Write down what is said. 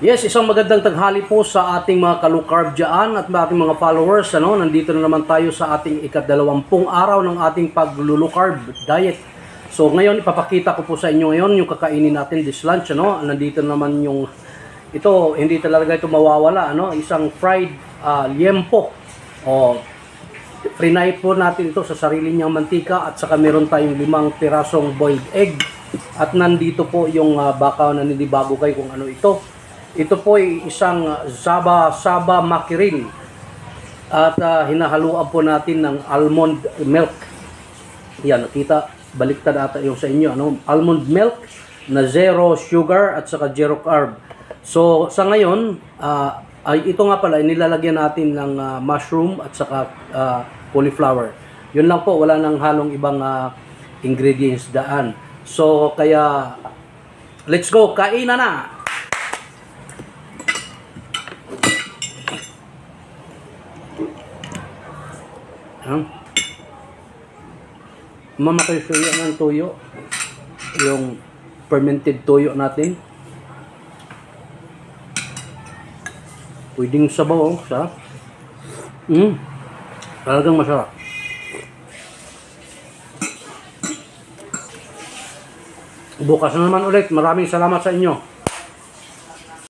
Yes, isang magandang tanghali po sa ating mga kalukarb dyan at ating mga followers. Nandito na naman tayo sa ating ika-20 araw ng ating paglulukarb diet. So ngayon ipapakita ko po sa inyo ngayon yung kakainin natin this lunch. Nandito naman yung ito, hindi talaga ito mawawala. Isang fried liempo. Frinay po natin ito sa sarili niyang mantika at saka meron tayong 5 pirasong boiled egg. At nandito po yung baka naninibago kayo kung ano ito. Ito po ay isang saba makirin at hinahaluan po natin ng almond milk. Yan, nakita, baliktad ata yung sa inyo. Almond milk na zero sugar at saka zero carb. So sa ngayon, ito nga pala, nilalagyan natin ng mushroom at saka cauliflower. Yun lang po, wala nang halong ibang ingredients daan. So kaya, let's go, kainan na! Mamatay siya ng tuyo, yung fermented tuyo natin. Pwedeng sabaw, sarap. Talagang masarap. Bukas na naman ulit. Maraming salamat sa inyo.